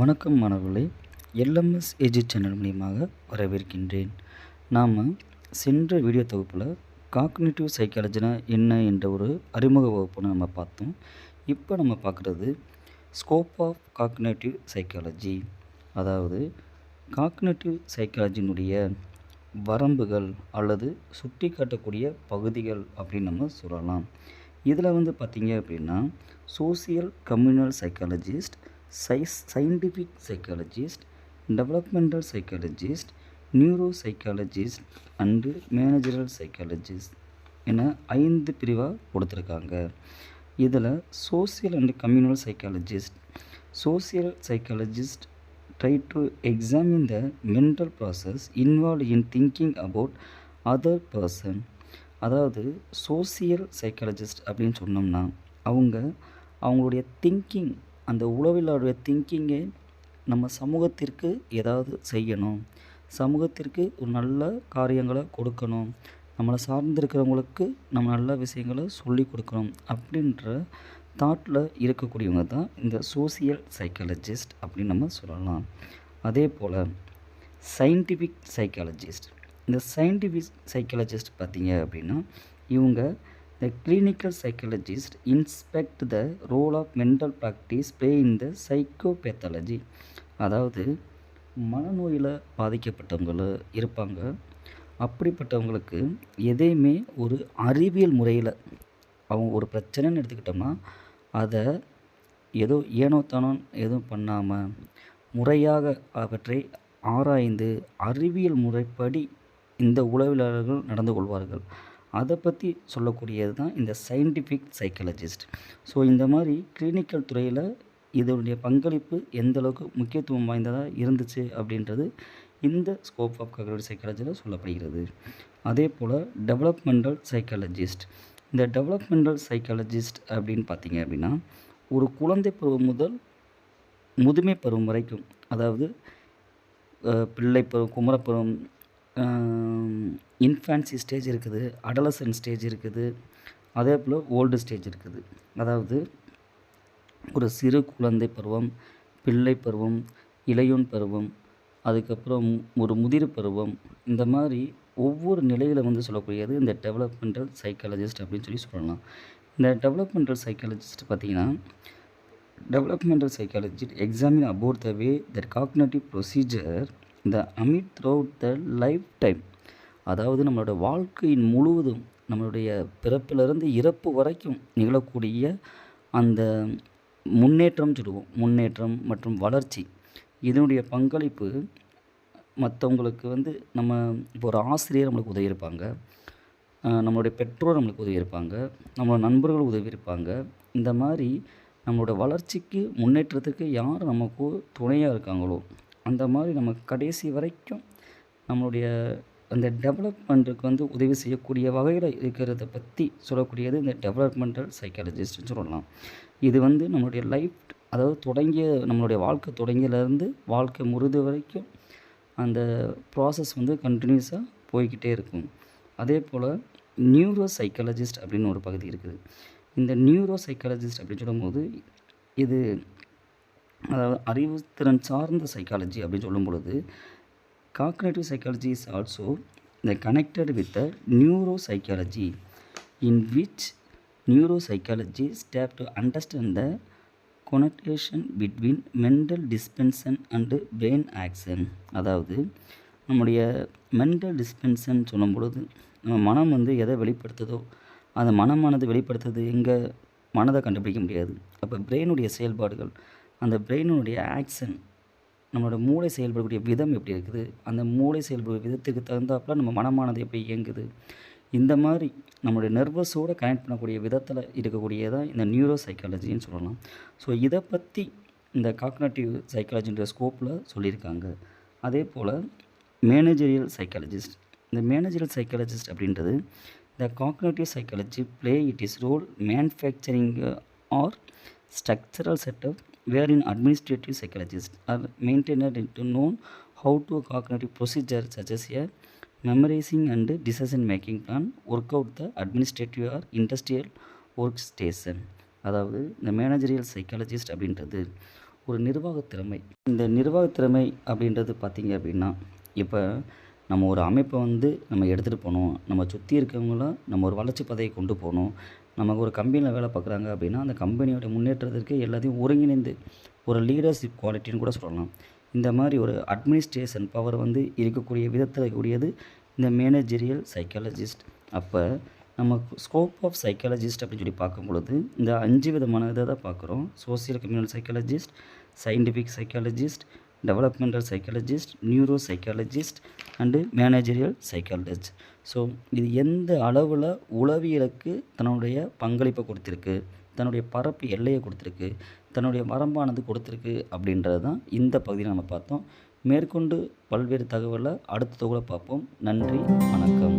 வணக்கம் மாணவர்களே, LMS AG channel மூலியமாக வரவேற்கின்றேன். நாம் சென்ற வீடியோ தொகுப்பில் காக்னிட்டிவ் சைக்காலஜினா என்ன என்ற ஒரு அறிமுக வகுப்புன்னு நம்ம பார்த்தோம். இப்போ நம்ம பார்க்குறது ஸ்கோப் ஆஃப் காக்னேட்டிவ் சைக்காலஜி, அதாவது காக்னேட்டிவ் சைக்காலஜினுடைய வரம்புகள் அல்லது சுட்டி காட்டக்கூடிய பகுதிகள் அப்படின்னு நம்ம சொல்லலாம். இதில் பார்த்திங்க அப்படின்னா social communal psychologist, scientific psychologist, developmental psychologist, neuro psychologist and managerial psychologist என 5 பிரிவாக கொடுத்துருக்காங்க. இதில் social and communal social psychologist try to examine the mental process involved in thinking about other person. அதாவது சோசியல் சைக்காலஜிஸ்ட் அப்படின்னு சொன்னோம்னா அவங்களுடைய thinking, அந்த உளவியலுடைய திங்கிங்கை நம்ம சமூகத்திற்கு ஏதாவது செய்யணும், சமூகத்திற்கு ஒரு நல்ல காரியங்களை கொடுக்கணும், நம்மளை சார்ந்திருக்கிறவங்களுக்கு நம்ம நல்ல விஷயங்களை சொல்லி கொடுக்கணும் அப்படின்ற தாட்டில் இருக்கக்கூடியவங்க தான் இந்த சோசியல் சைக்காலஜிஸ்ட் அப்படின்னு நம்ம சொல்லலாம். அதே போல் சயின்டிஃபிக் சைக்காலஜிஸ்ட், இந்த சயின்டிஃபிக் சைக்காலஜிஸ்ட் பார்த்திங்க அப்படின்னா இவங்க the clinical psychologist inspect the role of mental practice play in the psychopathology. அதாவது மனநோயில் பாதிக்கப்பட்டவங்க இருப்பாங்க. அப்படிப்பட்டவங்களுக்கு எதையுமே ஒரு அறிவியல் முறையில் அவங்க ஒரு பிரச்சனைன்னு எடுத்துக்கிட்டோம்னா அதை ஏதோ ஏனோ தானோ எதுவும் பண்ணாமல் முறையாக அவற்றை ஆராய்ந்து அறிவியல் முறைப்படி இந்த உளவியலாளர்கள் நடந்து கொள்வார்கள். அதை பற்றி சொல்லக்கூடியது தான் இந்த சயின்டிஃபிக் சைக்காலஜிஸ்ட். ஸோ இந்த மாதிரி கிளினிக்கல் துறையில் இதனுடைய பங்களிப்பு எந்த அளவுக்கு முக்கியத்துவம் வாய்ந்ததாக இருந்துச்சு அப்படின்றது இந்த ஸ்கோப் ஆஃப் காக்னிட்டிவ் சைக்காலஜியில் சொல்லப்படுகிறது. அதே போல் டெவலப்மெண்டல் சைக்காலஜிஸ்ட், இந்த டெவலப்மெண்டல் சைக்காலஜிஸ்ட் அப்படின்னு பார்த்திங்க அப்படின்னா ஒரு குழந்தை பருவம் முதல் முதுமை பருவம் வரைக்கும், அதாவது பிள்ளை பருவம், குமரப்பருவம், இன்ஃபான்சி ஸ்டேஜ் இருக்குது, அடலசன்ட் ஸ்டேஜ் இருக்குது, அதே போல் ஓல்டு ஸ்டேஜ் இருக்குது. அதாவது ஒரு சிறு குழந்தை பருவம், பிள்ளை பருவம், இளையோன் பருவம், அதுக்கப்புறம் ஒரு முதிர் பருவம், இந்த மாதிரி ஒவ்வொரு நிலையில் சொல்லக்கூடியது இந்த டெவலப்மெண்டல் சைக்காலஜிஸ்ட் அப்படின்னு சொல்லலாம். இந்த டெவலப்மெண்டல் சைக்காலஜிஸ்ட் பார்த்திங்கன்னா developmental psychologist examine about the way that cognitive procedure the AMET throughout the life time. அதாவது நம்மளோட வாழ்க்கையின் முழுவதும், நம்மளுடைய பிறப்பிலிருந்து இறப்பு வரைக்கும் நிகழக்கூடிய அந்த முன்னேற்றம் சொல்லுவோம், முன்னேற்றம் மற்றும் வளர்ச்சி, இதனுடைய பங்களிப்பு மற்றவங்களுக்கு நம்ம இப்போ ஒரு ஆசிரியர் நம்மளுக்கு உதவி இருப்பாங்க, நம்மளுடைய பெற்றோர் நம்மளுக்கு உதவி இருப்பாங்க, நம்மளோட நண்பர்கள் உதவி இருப்பாங்க. இந்த மாதிரி நம்மளோட வளர்ச்சிக்கு முன்னேற்றத்துக்கு யார் நமக்கு துணையாக இருக்காங்களோ அந்த மாதிரி நம்ம கடைசி வரைக்கும் நம்மளுடைய அந்த டெவலப்மெண்ட்டுக்கு உதவி செய்யக்கூடிய வகையில் இருக்கிறத பற்றி சொல்லக்கூடியது இந்த டெவலப்மெண்டல் சைக்காலஜிஸ்ட்னு சொல்லலாம். இது நம்மளுடைய லைஃப், அதாவது நம்மளுடைய வாழ்க்கை தொடங்கியிலேருந்து வாழ்க்கை முழுது வரைக்கும் அந்த ப்ராசஸ் கண்டினியூஸாக போய்கிட்டே இருக்கும். அதே போல் நியூரோ சைக்காலஜிஸ்ட் அப்படின்னு ஒரு பகுதி இருக்குது. இந்த நியூரோ சைக்காலஜிஸ்ட் அப்படின்னு சொல்லும்போது இது அதாவது அறிவுத்திறன் சார்ந்த சைக்காலஜி அப்படின்னு சொல்லும் பொழுது cognitive psychology is also the connected with the neuro psychology in which neuro psychology step to understand the connection between mental dispensation and brain action. அதாவது நம்முடைய மென்டல் டிஸ்பென்சன் சொல்லும் பொழுது நம்ம மனம் எதை வெளிப்படுத்துதோ அந்த மனமானது வெளிப்படுத்துறது எங்கே மனதை கண்டுபிடிக்க முடியாது. அப்போ பிரெயினுடைய செயல்பாடுகள், அந்த பிரெயினுடைய ஆக்ஷன், நம்மளோட மூளை செயல்படக்கூடிய விதம் எப்படி இருக்குது, அந்த மூளை செயல்படும் விதத்துக்கு தகுந்தாப்பில் நம்ம மனமானது எப்படி இயங்குது, இந்த மாதிரி நம்மளுடைய நர்வஸோடு கனெக்ட் பண்ணக்கூடிய விதத்தில் இருக்கக்கூடியதான் இந்த நியூரோ சைக்காலஜின்னு சொல்லலாம். ஸோ இதை பற்றி இந்த காக்னிட்டிவ் சைக்காலஜின்ற ஸ்கோப்பில் சொல்லியிருக்காங்க. அதே போல் மேனேஜரியல் சைக்காலஜிஸ்ட், இந்த மேனேஜரியல் சைக்காலஜிஸ்ட் அப்படின்றது the cognitive psychology play it is role manufacturing or structural setup where in administrative psychologist are maintained to known how to cognitive procedure such as a memorizing and decision making plan, work out the administrative or industrial work station. அதாவது இந்த managerial psychologist அப்படின்றது ஒரு நிர்வாகத் திறமை. இந்த நிர்வாகத் திறமை அப்படின்றது பார்த்திங்க அப்படின்னா, இப்போ நம்ம ஒரு அமைப்பை நம்ம எடுத்துகிட்டு போகணும், நம்ம சுற்றி இருக்கவங்கள நம்ம ஒரு வளர்ச்சி பாதையை கொண்டு போகணும். நமக்கு ஒரு கம்பெனியில் வேலை பார்க்குறாங்க அப்படின்னா, அந்த கம்பெனியோட முன்னேற்றத்திற்கு எல்லாத்தையும் ஒருங்கிணைந்து ஒரு லீடர்ஷிப் குவாலிட்டின்னு கூட சொல்லலாம். இந்த மாதிரி ஒரு அட்மினிஸ்ட்ரேஷன் பவர் இருக்கக்கூடிய விதத்தில் இருக்கக்கூடியது இந்த மேனேஜரியல் சைக்காலஜிஸ்ட். அப்போ நம்ம ஸ்கோப் ஆஃப் சைக்காலஜிஸ்ட் அப்படின்னு சொல்லி பார்க்கும் பொழுது இந்த 5 விதமான இதை தான் பார்க்குறோம். Social communal psychologist, scientific psychologist, developmental psychologist, neuro psychologist and managerial psychologist. So இது எந்த அளவில் உளவியலுக்கு தன்னுடைய பங்களிப்பை கொடுத்துருக்கு, தன்னுடைய பரப்பு எல்லையை கொடுத்துருக்கு, தன்னுடைய வரம்பானது கொடுத்துருக்கு அப்படின்றது தான் இந்த பகுதியில் நம்ம பார்த்தோம். மேற்கொண்டு பல்வேறு தகவலை அடுத்த தொகுதியில் பார்ப்போம். நன்றி, வணக்கம்.